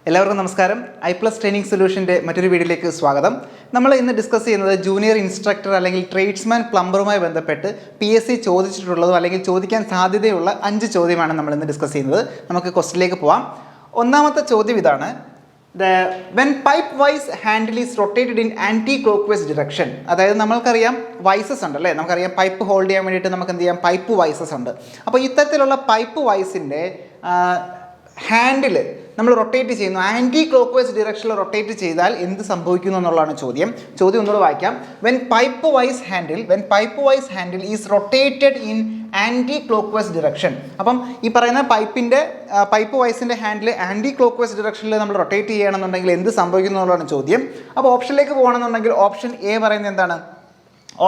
എല്ലാവർക്കും നമസ്കാരം. iPlus training സൊല്യൂഷൻ്റെ മറ്റൊരു വീഡിയോയിലേക്ക് സ്വാഗതം. നമ്മൾ ഇന്ന് ഡിസ്കസ് ചെയ്യുന്നത് ജൂനിയർ ഇൻസ്ട്രക്ടർ അല്ലെങ്കിൽ ട്രേഡ്സ്മാൻ പ്ലംബറുമായി ബന്ധപ്പെട്ട് PSC ചോദിച്ചിട്ടുള്ളതും അല്ലെങ്കിൽ ചോദിക്കാൻ സാധ്യതയുള്ള 5 ചോദ്യമാണ് നമ്മൾ ഇന്ന് ഡിസ്കസ് ചെയ്യുന്നത്. നമുക്ക് ക്വസ്റ്റ്യനിലേക്ക് പോവാം. ഒന്നാമത്തെ ചോദ്യം ഇതാണ്: when pipe wise handle is rotated in anti clockwise direction. അതായത് നമ്മൾക്കറിയാം വൈസസ് ഉണ്ട് അല്ലേ, നമുക്കറിയാം പൈപ്പ് ഹോൾഡ് ചെയ്യാൻ വേണ്ടിയിട്ട് നമുക്ക് എന്ത് ചെയ്യാം, പൈപ്പ് വൈസസ് ഉണ്ട്. അപ്പോൾ ഇത്തരത്തിലുള്ള പൈപ്പ് വൈസിൻ്റെ ഹാൻഡിൽ നമ്മൾ റൊട്ടേറ്റ് ചെയ്യുന്നു, ആൻറ്റി ക്ലോക്ക് വൈസ് ഡിറക്ഷനിൽ റൊട്ടേറ്റ് ചെയ്താൽ എന്ത് സംഭവിക്കുന്നു എന്നുള്ളതാണ് ചോദ്യം. ഒന്നുകൂടെ വായിക്കാം. when pipe wise handle is rotated in anticlockwise direction. അപ്പം ഈ പറയുന്ന പൈപ്പ് വൈസിൻ്റെ ഹാൻഡിൽ ആൻറ്റി ക്ലോക്ക് വൈസ് ഡിറക്ഷനിൽ നമ്മൾ റൊട്ടേറ്റ് ചെയ്യണമെന്നുണ്ടെങ്കിൽ എന്ത് സംഭവിക്കുന്നു എന്നുള്ളതാണ് ചോദ്യം. അപ്പോൾ ഓപ്ഷനിലേക്ക് പോകണമെന്നുണ്ടെങ്കിൽ ഓപ്ഷൻ എ പറയുന്നത് എന്താണ്?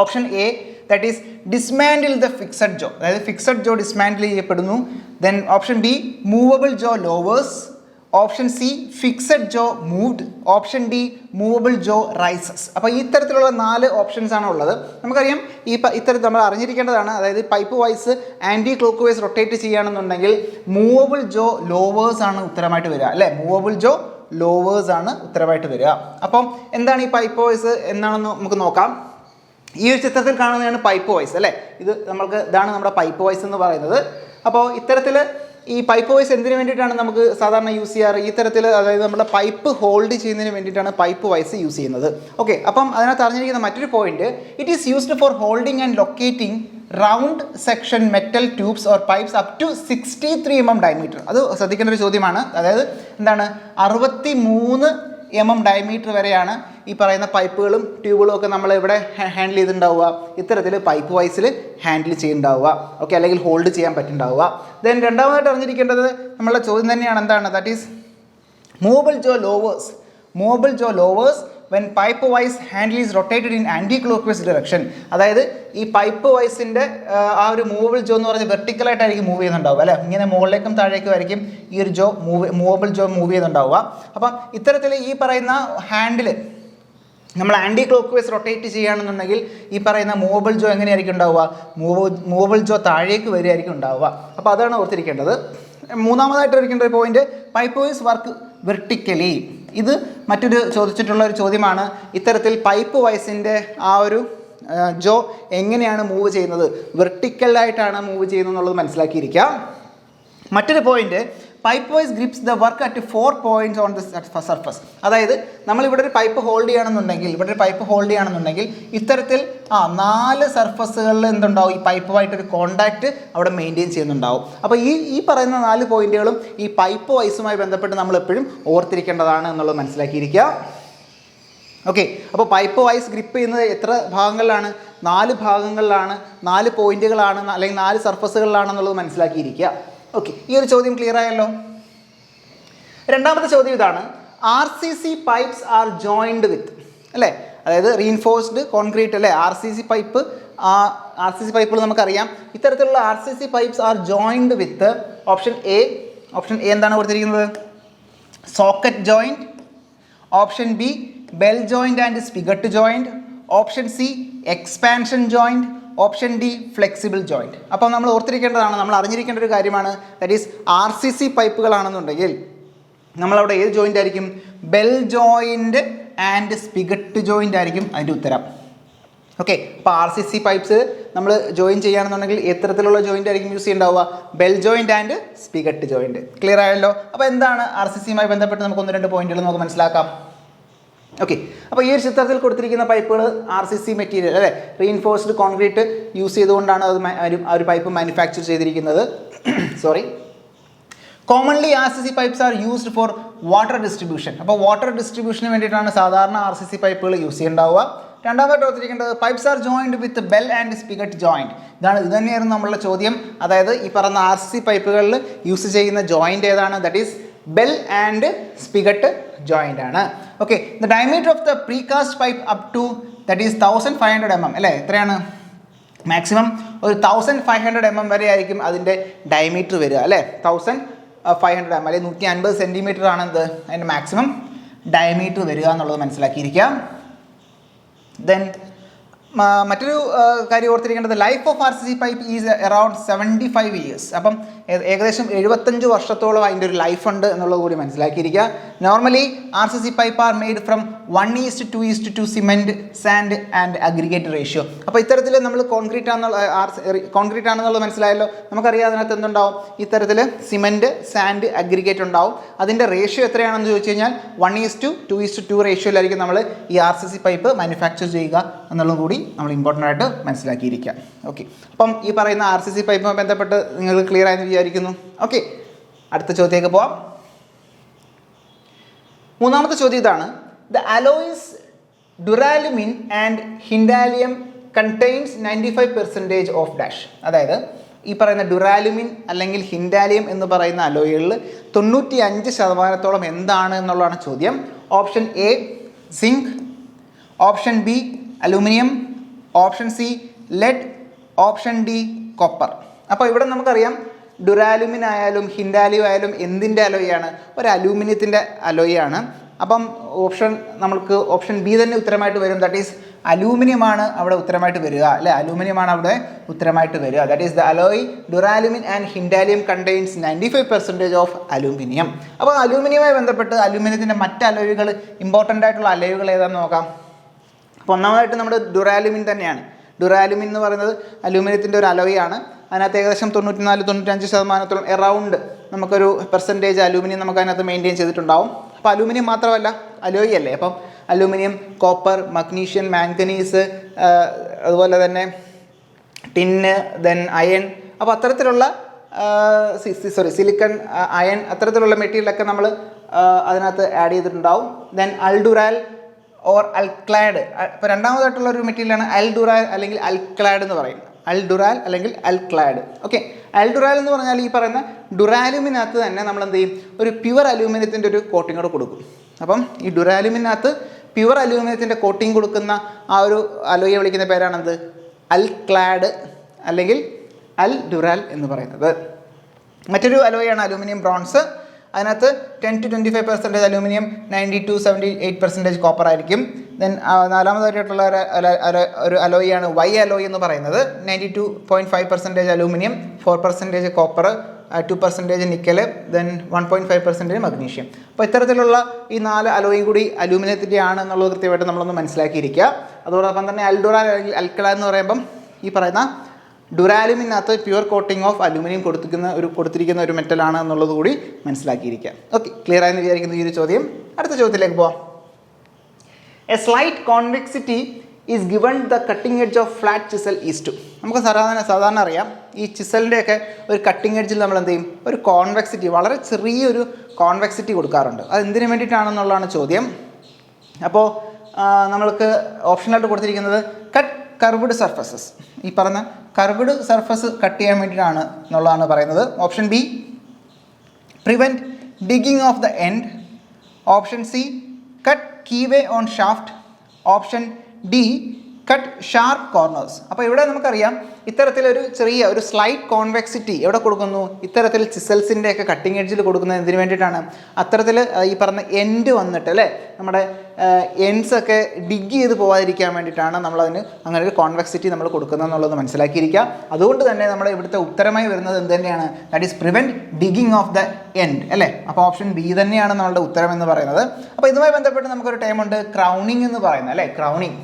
Option A, that is dismantle the fixed jaw, അതായത് ഫിക്സഡ് ജോ ഡിസ്മാൻഡിൽ ചെയ്യപ്പെടുന്നു. Then option B, movable jaw lowers. Option C, fixed jaw moved. Option D, movable jaw rises. അപ്പോൾ ഈ തരത്തിലുള്ള 4 ഓപ്ഷൻസ് ആണ് ഉള്ളത്. നമുക്കറിയാം ഇത്തരത്തിൽ നമ്മൾ അറിഞ്ഞിരിക്കേണ്ടതാണ്. അതായത് pipe vice anticlockwise rotate ചെയ്യുകയാണെന്നുണ്ടെങ്കിൽ മൂവബിൾ ജോ ലോവേഴ്സ് ആണ് ഉത്തരമായിട്ട് വരിക അല്ലേ, മൂവബിൾ ജോ ലോവേഴ്സ് ആണ് ഉത്തരമായിട്ട് വരിക. അപ്പം എന്താണ് ഈ പൈപ്പ് വൈസ് എന്നാണെന്ന് നമുക്ക് നോക്കാം. ഈ ഒരു ചിത്രത്തിൽ കാണുന്നതാണ് പൈപ്പ് വൈസ് അല്ലേ. ഇതാണ് നമ്മുടെ പൈപ്പ് വൈസ് എന്ന് പറയുന്നത്. അപ്പോൾ ഇത്തരത്തിൽ ഈ പൈപ്പ് വൈസ് എന്തിനു വേണ്ടിയിട്ടാണ് നമുക്ക് സാധാരണ യൂസ് ചെയ്യാറ്? ഈ തരത്തിൽ, അതായത് നമ്മുടെ പൈപ്പ് ഹോൾഡ് ചെയ്യുന്നതിന് വേണ്ടിയിട്ടാണ് പൈപ്പ് വൈസ് യൂസ് ചെയ്യുന്നത്. ഓക്കെ, അപ്പം അതിനകത്ത് അറിഞ്ഞിരിക്കുന്ന മറ്റൊരു point, it is used for holding and locating round section metal tubes or pipes up to 63 mm diameter. അത് ശ്രദ്ധിക്കേണ്ട ഒരു ചോദ്യമാണ്. അതായത് എന്താണ്, 63 mm ഡയമീറ്റർ വരെയാണ് ഈ പറയുന്ന പൈപ്പുകളും ട്യൂബുകളും ഒക്കെ നമ്മൾ ഇവിടെ ഹാൻഡിൽ ചെയ്തിട്ടുണ്ടാവുക. ഇത്തരത്തിൽ പൈപ്പ് വൈസിൽ ഹാൻഡിൽ ചെയ്യുന്നുണ്ടാവുക. ഓക്കെ, അല്ലെങ്കിൽ ഹോൾഡ് ചെയ്യാൻ പറ്റുന്നുണ്ടാവുക. ദെൻ രണ്ടാമതായിട്ട് അറിഞ്ഞിരിക്കേണ്ടത് നമ്മളുടെ ചോദ്യം തന്നെയാണ്, എന്താണ്? That is movable jaw lowers. Movable jaw lowers when pipe wise handle is rotated in anti clockwise direction. അതായത് ഈ പൈപ്പ് വൈസിൻ്റെ ആ ഒരു മൂവബിൾ ജോ എന്ന് പറഞ്ഞാൽ വെർട്ടിക്കലായിട്ടായിരിക്കും മൂവ് ചെയ്യുന്നുണ്ടാവുക അല്ലേ, ഇങ്ങനെ മുകളിലേക്കും താഴേക്കും ആയിരിക്കും ഈ ഒരു ജോ മൂവബിൾ ജോ മൂവ് ചെയ്യുന്നുണ്ടാവുക. അപ്പം ഇത്തരത്തിൽ ഈ പറയുന്ന ഹാൻഡിൽ നമ്മൾ ആൻറ്റി ക്ലോക്ക് വൈസ് റൊട്ടേറ്റ് ചെയ്യുകയാണെന്നുണ്ടെങ്കിൽ ഈ പറയുന്ന മൂവബിൾ ജോ എങ്ങനെയായിരിക്കും ഉണ്ടാവുക? മൂവബിൾ ജോ താഴേക്ക് വരികയായിരിക്കും ഉണ്ടാവുക. അപ്പോൾ അതാണ് ഓർത്തിരിക്കേണ്ടത്. മൂന്നാമതായിട്ട് ഇരിക്കേണ്ട ഒരു point, pipe vice work vertically. ഇത് മറ്റൊരു ചോദിച്ചിട്ടുള്ള ഒരു ചോദ്യമാണ്. ഇത്തരത്തിൽ പൈപ്പ് വൈസിൻ്റെ ആ ഒരു ജോ എങ്ങനെയാണ് മൂവ് ചെയ്യുന്നത്? വെർട്ടിക്കലായിട്ടാണ് മൂവ് ചെയ്യുന്നത് എന്നുള്ളത് മനസ്സിലാക്കിയിരിക്കാം. മറ്റൊരു point, pipe vice grips the work at 4 points on the surface. അതായത് നമ്മളിവിടെ ഒരു പൈപ്പ് ഹോൾഡ് ചെയ്യണമെന്നുണ്ടെങ്കിൽ ഇത്തരത്തിൽ 4 സർഫസുകളിൽ എന്തുണ്ടാവും? ഈ പൈപ്പുമായിട്ടൊരു കോണ്ടാക്റ്റ് അവിടെ മെയിൻറ്റെയിൻ ചെയ്യുന്നുണ്ടാവും. അപ്പോൾ ഈ പറയുന്ന 4 പോയിന്റുകളും ഈ പൈപ്പ് വൈസുമായി ബന്ധപ്പെട്ട് നമ്മൾ എപ്പോഴും ഓർത്തിരിക്കേണ്ടതാണ് എന്നുള്ളത് മനസ്സിലാക്കിയിരിക്കുക. ഓക്കെ, അപ്പോൾ പൈപ്പ് വൈസ് ഗ്രിപ്പ് ചെയ്യുന്നത് എത്ര ഭാഗങ്ങളിലാണ്? 4 ഭാഗങ്ങളിലാണ്, 4 പോയിന്റുകളാണ്, അല്ലെങ്കിൽ 4 സർഫസുകളിലാണെന്നുള്ളത് മനസ്സിലാക്കിയിരിക്കുക. ഓക്കെ, ഈ ഒരു ചോദ്യം ക്ലിയർ ആയല്ലോ. രണ്ടാമത്തെ ചോദ്യം ഇതാണ്: RCC പൈപ്സ് ആർ ജോയിൻഡ് വിത്ത് അല്ലേ, അതായത് റീഇൻഫോഴ്സ്ഡ് കോൺക്രീറ്റ് അല്ലേ, RCC പൈപ്പുകൾ നമുക്കറിയാം. ഇത്തരത്തിലുള്ള RCC pipes are joined with option A എന്താണ് കൊടുത്തിരിക്കുന്നത്? Socket joint. Option B, bell joint and spigot joint. Option C, expansion joint. Option D, flexible joint. അപ്പോൾ നമ്മൾ ഓർത്തിരിക്കേണ്ടതാണ്, നമ്മൾ അറിഞ്ഞിരിക്കേണ്ട ഒരു കാര്യമാണ്. ദാറ്റ് ഈസ് RCC പൈപ്പുകളാണെന്നുണ്ടെങ്കിൽ നമ്മളവിടെ ഏത് ജോയിൻ്റ് ആയിരിക്കും? Bell joint and spigot joint ആയിരിക്കും അതിൻ്റെ ഉത്തരം. ഓക്കെ, അപ്പോൾ RCC പൈപ്പ്സ് നമ്മൾ ജോയിൻ ചെയ്യുകയാണെന്നുണ്ടെങ്കിൽ എത്തരത്തിലുള്ള ജോയിൻ്റ് ആയിരിക്കും യൂസ് ചെയ്യുന്നുണ്ടാവുക? Bell joint and spigot joint. Clear ആയല്ലോ. അപ്പോൾ എന്താണ് RCCയുമായി ബന്ധപ്പെട്ട് നമുക്ക് 1-2 പോയിന്റുകൾ നമുക്ക് മനസ്സിലാക്കാം. ഓക്കെ, അപ്പോൾ ഈ ഒരു ചിത്രത്തിൽ കൊടുത്തിരിക്കുന്ന പൈപ്പുകൾ RCC മെറ്റീരിയൽ അല്ലേ, റീഇൻഫോഴ്സ്ഡ് കോൺക്രീറ്റ് യൂസ് ചെയ്തുകൊണ്ടാണ് ആ ഒരു പൈപ്പ് മാനുഫാക്ചർ ചെയ്തിരിക്കുന്നത്. Commonly RCC pipes are used for water distribution. അപ്പോൾ വാട്ടർ ഡിസ്ട്രിബ്യൂഷന് വേണ്ടിയിട്ടാണ് സാധാരണ RCC പൈപ്പുകൾ യൂസ് ചെയ്യുന്നുണ്ടാവുക. രണ്ടാമതായിട്ട് ഓർത്തിരിക്കേണ്ടത്, pipes are joined with bell and spigot joint. ഇത് തന്നെയായിരുന്നു നമ്മളുടെ ചോദ്യം. അതായത് ഈ പറഞ്ഞ RCC പൈപ്പുകളിൽ യൂസ് ചെയ്യുന്ന ജോയിൻറ്റ് ഏതാണ്? That is bell and spigot joint ആണ്. Okay, the diameter of the precast pipe up to that is 1500 mm അല്ലേ, എത്രയാണ്? മാക്സിമം ഒരു 1500 mm വരെ ആയിരിക്കും അതിൻ്റെ ഡയമീറ്റർ വരിക അല്ലേ. 1500 mm അല്ലെങ്കിൽ 150 cm ആണ് അതിൻ്റെ മാക്സിമം ഡയമീറ്റർ വരിക എന്നുള്ളത് മനസ്സിലാക്കിയിരിക്കാം. ദെൻ മറ്റൊരു കാര്യം ഓർത്തിരിക്കേണ്ടത്, life of RCC pipe is around 75 years. അപ്പം ഏകദേശം 75 വർഷത്തോളം അതിൻ്റെ ഒരു ലൈഫ് ഉണ്ട് എന്നുള്ളത് കൂടി മനസ്സിലാക്കിയിരിക്കുക. Normally RCC pipe are made from 1:2:2 cement, sand and aggregate ratio. അപ്പോൾ ഇത്തരത്തിൽ നമ്മൾ കോൺക്രീറ്റ് ആണെന്നുള്ളത് മനസ്സിലായല്ലോ. നമുക്കറിയാം അതിനകത്ത് എന്തുണ്ടാവും, ഇത്തരത്തിൽ സിമെൻറ്റ്, സാൻഡ്, അഗ്രിഗേറ്റ് ഉണ്ടാവും. അതിൻ്റെ റേഷ്യോ എത്രയാണെന്ന് ചോദിച്ചു കഴിഞ്ഞാൽ 1:2:2 റേഷ്യോയിലായിരിക്കും നമ്മൾ ഈ RCC പൈപ്പ് മാനുഫാക്ചർ ചെയ്യുക എന്നുള്ളത് കൂടി നമ്മൾ ഇമ്പോർട്ടൻ്റ് ആയിട്ട് മനസ്സിലാക്കിയിരിക്കുക. ഓക്കെ, അപ്പം ഈ പറയുന്ന RCC പൈപ്പുമായി ബന്ധപ്പെട്ട് നിങ്ങൾ ക്ലിയർ ആയെന്ന് വിചാരിക്കുന്നു. ഓക്കെ, അടുത്ത ചോദ്യത്തിലേക്ക് പോവാം. മൂന്നാമത്തെ ചോദ്യം ഇതാണ്: the alloys duralumin and hindalium contains 95% of dash. അതായത് ഈ പറയുന്ന ഡുറാലുമിൻ അല്ലെങ്കിൽ ഹിൻഡാലിയം എന്ന് പറയുന്ന അലോയികളിൽ 95% എന്താണ് എന്നുള്ളതാണ് ചോദ്യം. Option A zinc, option B aluminium, option C lead, option D copper. അപ്പോൾ ഇവിടെ നമുക്കറിയാം ഡുറാലുമിൻ ആയാലും ഹിൻഡാലിയം ആയാലും എന്തിൻ്റെ അലോയാണ്? ഒരു അലൂമിനിയത്തിൻ്റെ അലോയാണ്. അപ്പം നമുക്ക് ഓപ്ഷൻ ബി തന്നെ ഉത്തരമായിട്ട് വരും. ദാറ്റ് ഈസ് അലൂമിനിയമാണ് അവിടെ ഉത്തരമായിട്ട് വരിക, അല്ലെ? അലൂമിനിയമാണ് അവിടെ ഉത്തരമായിട്ട് വരിക. That is the alloy duralumin and hindalium contains 95% of aluminium. അപ്പോൾ അലൂമിനിയവുമായി ബന്ധപ്പെട്ട് അലൂമിനിയത്തിൻ്റെ മറ്റ് അലോയുകൾ, ഇമ്പോർട്ടൻ്റ് ആയിട്ടുള്ള അലോയുകൾ ഏതാണെന്ന് നോക്കാം. അപ്പോൾ ഒന്നാമതായിട്ട് നമ്മുടെ ഡുറാലുമിൻ തന്നെയാണ്. ഡുറാലുമിൻ എന്ന് പറയുന്നത് അലൂമിനിയത്തിൻ്റെ ഒരു അലോയാണ്. അതിനകത്ത് ഏകദേശം 94-95% എറൗണ്ട് നമുക്കൊരു പെർസെൻറ്റേജ് അലൂമിനിയം നമുക്ക് അതിനകത്ത് മെയിൻറ്റെയിൻ ചെയ്തിട്ടുണ്ടാവും. അപ്പോൾ അലൂമിനിയം മാത്രമല്ല, അലോയി അല്ലേ. അപ്പം അലൂമിനിയം, കോപ്പർ, മഗ്നീഷ്യം, മാംഗനീസ്, അതുപോലെ തന്നെ ടിന്ന്, ദെൻ അയൺ. അപ്പോൾ അത്തരത്തിലുള്ള സിലിക്കൺ, അയൺ, അത്തരത്തിലുള്ള മെറ്റീരിയലൊക്കെ നമ്മൾ അതിനകത്ത് ആഡ് ചെയ്തിട്ടുണ്ടാവും. Then aldural or alclad. ഇപ്പോൾ രണ്ടാമതായിട്ടുള്ള ഒരു മെറ്റീരിയലാണ് അൽഡുറാൽ അല്ലെങ്കിൽ അൽക്ലാഡ് എന്ന് പറയും. അൽഡുറാൽ അല്ലെങ്കിൽ അൽക്ലാഡ്. ഓക്കെ, അൽഡുറാൽ എന്ന് പറഞ്ഞാൽ ഈ പറയുന്ന ഡുറാലുമിനകത്ത് തന്നെ നമ്മൾ എന്ത് ചെയ്യും, ഒരു പ്യുവർ അലൂമിനിയത്തിൻ്റെ ഒരു കോട്ടിങ് കൂടെ കൊടുക്കും. അപ്പം ഈ ഡുറാലുമിനകത്ത് പ്യുവർ അലൂമിനിയത്തിൻ്റെ കോട്ടിങ് കൊടുക്കുന്ന ആ ഒരു അലോയെ വിളിക്കുന്ന പേരാണെന്ത്? അൽക്ലാഡ് അല്ലെങ്കിൽ അൽഡുറാൽ എന്ന് പറയുന്നത്. മറ്റൊരു അലോയാണ് അലൂമിനിയം ബ്രോൺസ്. അതിനകത്ത് 10-25% അലൂമിനിയം, 90-78% കോപ്പർ ആയിരിക്കും. ദെൻ നാലാമതായിട്ടുള്ള ഒരു അലോയാണ് വൈ അലോയ് എന്ന് പറയുന്നത്. 92.5% aluminium, 4% copper, 2% nickel, then 1.5% magnesium. അപ്പോൾ ഇത്തരത്തിലുള്ള ഈ 4 അലോയും കൂടി അലൂമിനിയത്തിൻ്റെ ആണ് എന്നുള്ളത് കൃത്യമായിട്ട് നമ്മളൊന്ന് മനസ്സിലാക്കിയിരിക്കുക. അതോടൊപ്പം തന്നെ അൽഡുറാൽ അല്ലെങ്കിൽ അൽക്കല എന്ന് പറയുമ്പം ഈ പറയുന്ന ഡുറാലുമിനകത്ത് പ്യുവർ കോട്ടിംഗ് ഓഫ് അലൂമിനിയം കൊടുത്തിരിക്കുന്ന ഒരു മെറ്റലാണ് എന്നുള്ളത് കൂടി മനസ്സിലാക്കിയിരിക്കുക. ഓക്കെ, ക്ലിയർ ആയെന്ന് വിചാരിക്കുന്നു ഈ ഒരു ചോദ്യം. അടുത്ത ചോദ്യത്തിലേക്ക് പോവാം. A slight convexity is given the cutting edge of flat chisel is to. നമുക്ക് സാധാരണ അറിയാം, ഈ ചിസലിൻ്റെയൊക്കെ ഒരു കട്ടിംഗ് എഡ്ജിൽ നമ്മൾ എന്ത് ചെയ്യും, ഒരു കോൺവെക്സിറ്റി, വളരെ ചെറിയൊരു കോൺവെക്സിറ്റി കൊടുക്കാറുണ്ട്. അത് എന്തിനു വേണ്ടിയിട്ടാണെന്നുള്ളതാണ് ചോദ്യം. അപ്പോൾ നമ്മൾക്ക് ഓപ്ഷനായിട്ട് കൊടുത്തിരിക്കുന്നത് കട്ട് കർവ്ഡ് സർഫസസ്. ഈ പറഞ്ഞ കർവ്ഡ് സർഫസ് കട്ട് ചെയ്യാൻ വേണ്ടിയിട്ടാണ് എന്നുള്ളതാണ് പറയുന്നത്. Option B prevent digging of the end, option C cut keyway on shaft, option D cut sharp corners. അപ്പോൾ ഇവിടെ നമുക്കറിയാം ഇത്തരത്തിലൊരു ചെറിയ ഒരു സ്ലൈറ്റ് കോൺവെക്സിറ്റി എവിടെ കൊടുക്കുന്നു, ഇത്തരത്തിൽ ചിസൽസിൻ്റെ ഒക്കെ കട്ടിങ് എഡ്ജിൽ കൊടുക്കുന്നത് എന്തിനു വേണ്ടിയിട്ടാണ്? അത്തരത്തിൽ ഈ പറഞ്ഞ എൻഡ് വന്നിട്ട് അല്ലേ, നമ്മുടെ എൻഡ്സ് ഒക്കെ ഡിഗ് ചെയ്ത് പോകാതിരിക്കാൻ വേണ്ടിയിട്ടാണ് നമ്മളതിന് അങ്ങനെ ഒരു കോൺവെക്സിറ്റി നമ്മൾ കൊടുക്കുന്നത് എന്നുള്ളത് മനസ്സിലാക്കിയിരിക്കുക. അതുകൊണ്ട് തന്നെ നമ്മുടെ ഇവിടുത്തെ ഉത്തരമായി വരുന്നത് എന്ത് തന്നെയാണ്? That is prevent digging of the end അല്ലേ. അപ്പോൾ ഓപ്ഷൻ ബി തന്നെയാണ് നമ്മളുടെ ഉത്തരം എന്ന് പറയുന്നത്. അപ്പോൾ ഇതുമായി ബന്ധപ്പെട്ട് നമുക്കൊരു ടൈമുണ്ട് ക്രൗണിങ് എന്ന് പറയുന്നത് അല്ലേ. ക്രൗണിങ്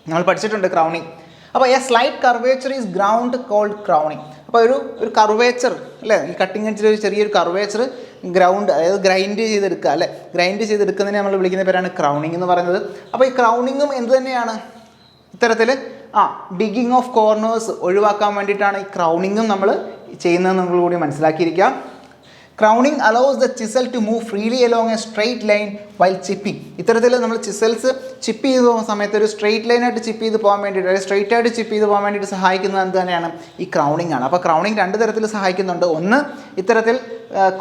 നമ്മൾ പഠിച്ചിട്ടുണ്ട് ക്രൗണിങ്. അപ്പോൾ a slight curvature is ground called crowning. അപ്പോൾ ഒരു കർവേച്ചർ അല്ലേ, ഈ കട്ടിങ് എഡ്ജിൽ ഒരു ചെറിയൊരു കർവേച്ചർ ഗ്രൗണ്ട്, അതായത് ഗ്രൈൻഡ് ചെയ്തെടുക്കുക അല്ലേ, ഗ്രൈൻഡ് ചെയ്തെടുക്കുന്നതിനെ നമ്മൾ വിളിക്കുന്ന പേരാണ് ക്രൗണിങ് എന്ന് പറയുന്നത്. അപ്പോൾ ഈ ക്രൗണിങ്ങും എന്ത് തന്നെയാണ്? ഇത്തരത്തിൽ ഡിഗിങ് ഓഫ് കോർണേഴ്സ് ഒഴിവാക്കാൻ വേണ്ടിയിട്ടാണ് ഈ ക്രൗണിങ്ങും നമ്മൾ ചെയ്യുന്നതെന്ന് നമ്മൾ കൂടി മനസ്സിലാക്കിയിരിക്കാം. Crowning allows the chisel to move freely along a straight line while chipping. ഇത്തരത്തിൽ നമ്മൾ ചിസൽസ് ചിപ്പ് ചെയ്ത് പോകുന്ന സമയത്ത് ഒരു സ്ട്രെയിറ്റ് ലൈനായിട്ട് ചിപ്പ് ചെയ്ത് പോകാൻ വേണ്ടിയിട്ട്, അല്ലെങ്കിൽ സ്ട്രെയിറ്റ് ആയിട്ട് ചിപ്പ് ചെയ്ത് പോകാൻ വേണ്ടിയിട്ട് സഹായിക്കുന്നത് എന്ത് തന്നെയാണ്? ഈ ക്രൗണിങ് ആണ്. അപ്പോൾ ക്രൗണിങ് 2 തരത്തിൽ സഹായിക്കുന്നുണ്ട്. ഒന്ന്, ഇത്തരത്തിൽ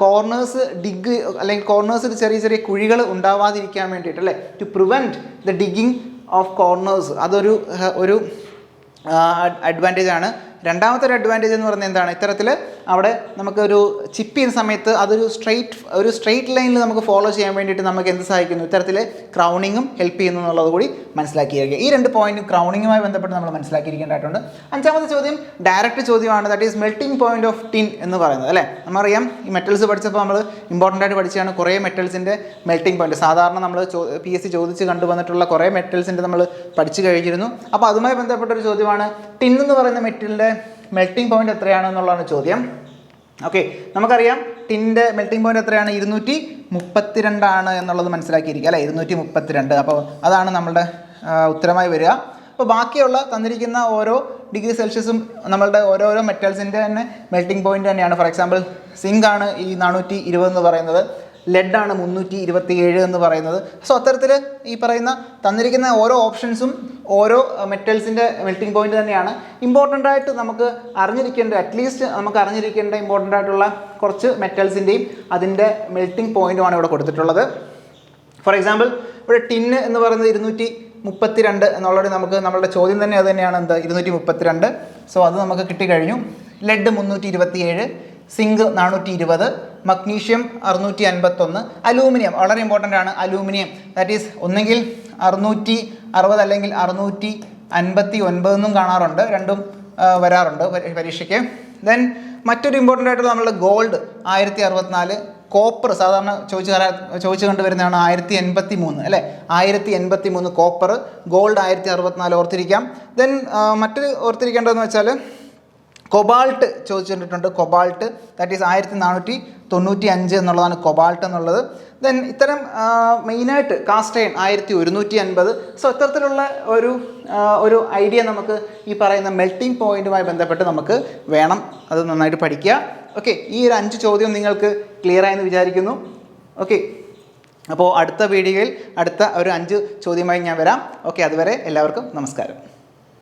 കോർണേഴ്സ് ഡിഗ് അല്ലെങ്കിൽ കോർണേഴ്സിൽ ചെറിയ ചെറിയ കുഴികൾ ഉണ്ടാവാതിരിക്കാൻ വേണ്ടിയിട്ട് അല്ലേ, to prevent the digging of corners. അതൊരു അഡ്വാൻറ്റേജ് ആണ്. രണ്ടാമത്തെ ഒരു അഡ്വാൻറ്റേജ് എന്ന് പറയുന്നത് എന്താണ്, ഇത്തരത്തിൽ അവിടെ നമുക്കൊരു ചിപ്പ് ചെയ്യുന്ന സമയത്ത് അതൊരു സ്ട്രെയിറ്റ് ലൈനിൽ നമുക്ക് ഫോളോ ചെയ്യാൻ വേണ്ടിയിട്ട് നമുക്ക് എന്ത് സഹായിക്കുന്നു, ഇത്തരത്തിൽ ക്രൗണിങ്ങും ഹെൽപ്പ് ചെയ്യുന്നു എന്നുള്ളത് കൂടി മനസ്സിലാക്കിയിരിക്കുക. ഈ 2 പോയിന്റ് ക്രൗണിങ്ങുമായി ബന്ധപ്പെട്ട് നമ്മൾ മനസ്സിലാക്കിയിരിക്കേണ്ടതായിട്ടുണ്ട്. 5ാമത്തെ ചോദ്യം ഡയറക്റ്റ് ചോദ്യമാണ്, that is melting point of tin എന്ന് പറയുന്നത് അല്ലേ. നമുക്കറിയാം ഈ മെറ്റൽസ് പഠിച്ചപ്പോൾ നമ്മൾ ഇമ്പോർട്ടൻ്റ് ആയിട്ട് പഠിച്ചാണ് കുറേ മെറ്റൽസിൻ്റെ മെൽറ്റിംഗ് പോയിന്റ്. സാധാരണ നമ്മൾ PSC ചോദിച്ച് കണ്ടുവന്നിട്ടുള്ള കുറേ മെറ്റൽസിൻ്റെ നമ്മൾ പഠിച്ചു കഴിഞ്ഞിരുന്നു. അപ്പോൾ അതുമായി ബന്ധപ്പെട്ടൊരു ചോദ്യമാണ് ടിൻ എന്ന് പറയുന്ന മെറ്റലിൻ്റെ മെൽറ്റിംഗ് പോയിന്റ് എത്രയാണെന്നുള്ളതാണ് ചോദ്യം. ഓക്കെ, നമുക്കറിയാം ടിൻ്റെ മെൽറ്റിംഗ് പോയിന്റ് എത്രയാണ്, 232 എന്നുള്ളത് മനസ്സിലാക്കിയിരിക്കുക അല്ലേ, 232. അപ്പോൾ അതാണ് നമ്മളുടെ ഉത്തരമായി വരിക. അപ്പോൾ ബാക്കിയുള്ള തന്നിരിക്കുന്ന ഓരോ ഡിഗ്രി സെൽഷ്യസും നമ്മളുടെ ഓരോരോ മെറ്റൽസിൻ്റെ തന്നെ മെൽറ്റിംഗ് പോയിന്റ് തന്നെയാണ്. ഫോർ എക്സാമ്പിൾ സിങ്ക് ആണ് ഈ 420 എന്ന് പറയുന്നത്, ലെഡാണ് 327 എന്ന് പറയുന്നത്. സോ അത്തരത്തിൽ ഈ പറയുന്ന തന്നിരിക്കുന്ന ഓരോ ഓപ്ഷൻസും ഓരോ മെറ്റൽസിൻ്റെ മെൽറ്റിംഗ് പോയിന്റ് തന്നെയാണ്. ഇമ്പോർട്ടൻ്റ് ആയിട്ട് നമുക്ക് അറിഞ്ഞിരിക്കേണ്ട, അറ്റ്ലീസ്റ്റ് നമുക്ക് അറിഞ്ഞിരിക്കേണ്ട ഇമ്പോർട്ടൻ്റ് ആയിട്ടുള്ള കുറച്ച് മെറ്റൽസിൻ്റെയും അതിൻ്റെ മെൽറ്റിംഗ് പോയിന്റുമാണ് ഇവിടെ കൊടുത്തിട്ടുള്ളത്. ഫോർ എക്സാമ്പിൾ ഇവിടെ ടിന്ന് എന്ന് പറയുന്നത് 232 എന്നുള്ളത് നമുക്ക് നമ്മളുടെ ചോദ്യം തന്നെ അത് തന്നെയാണ്, എന്ത് 232. സോ അത് നമുക്ക് കിട്ടിക്കഴിഞ്ഞു. ലെഡ് 327, സിങ്ക് 420, മഗ്നീഷ്യം 651, അലൂമിനിയം വളരെ ഇമ്പോർട്ടൻ്റ് ആണ്. അലൂമിനിയം ദാറ്റ് ഈസ് ഒന്നെങ്കിൽ 660 അല്ലെങ്കിൽ 659 എന്നും കാണാറുണ്ട്, രണ്ടും വരാറുണ്ട് പരീക്ഷയ്ക്ക്. ദെൻ മറ്റൊരു ഇമ്പോർട്ടൻ്റ് ആയിട്ടുള്ള നമ്മളുടെ ഗോൾഡ് 1064, കോപ്പർ സാധാരണ ചോദിച്ചു കണ്ടുവരുന്നതാണ് 1083 അല്ലേ, 1083 കോപ്പർ, ഗോൾഡ് 1064 ഓർത്തിരിക്കാം. ദെൻ മറ്റൊരു ഓർത്തിരിക്കേണ്ടതെന്ന് വെച്ചാൽ കൊബാൾട്ട് ചോദിച്ചിട്ടുണ്ട്. കൊബാൾട്ട് ദാറ്റ് ഈസ് 1495 എന്നുള്ളതാണ് കൊബാൾട്ട് എന്നുള്ളത്. ദെൻ ഇത്തരം മെയിനായിട്ട് കാസ്റ്റ് അയൺ 1150. സോ ഇത്തരത്തിലുള്ള ഒരു ഐഡിയ നമുക്ക് ഈ പറയുന്ന മെൽറ്റിംഗ് പോയിന്റുമായി ബന്ധപ്പെട്ട് നമുക്ക് വേണം, അത് നന്നായിട്ട് പഠിക്കുക. ഓക്കെ, ഈ ഒരു 5 ചോദ്യം നിങ്ങൾക്ക് ക്ലിയർ ആയെന്ന് വിചാരിക്കുന്നു. ഓക്കെ, അപ്പോൾ അടുത്ത വീഡിയോയിൽ അടുത്ത ഒരു 5 ചോദ്യമായി ഞാൻ വരാം. ഓക്കെ, അതുവരെ എല്ലാവർക്കും നമസ്കാരം.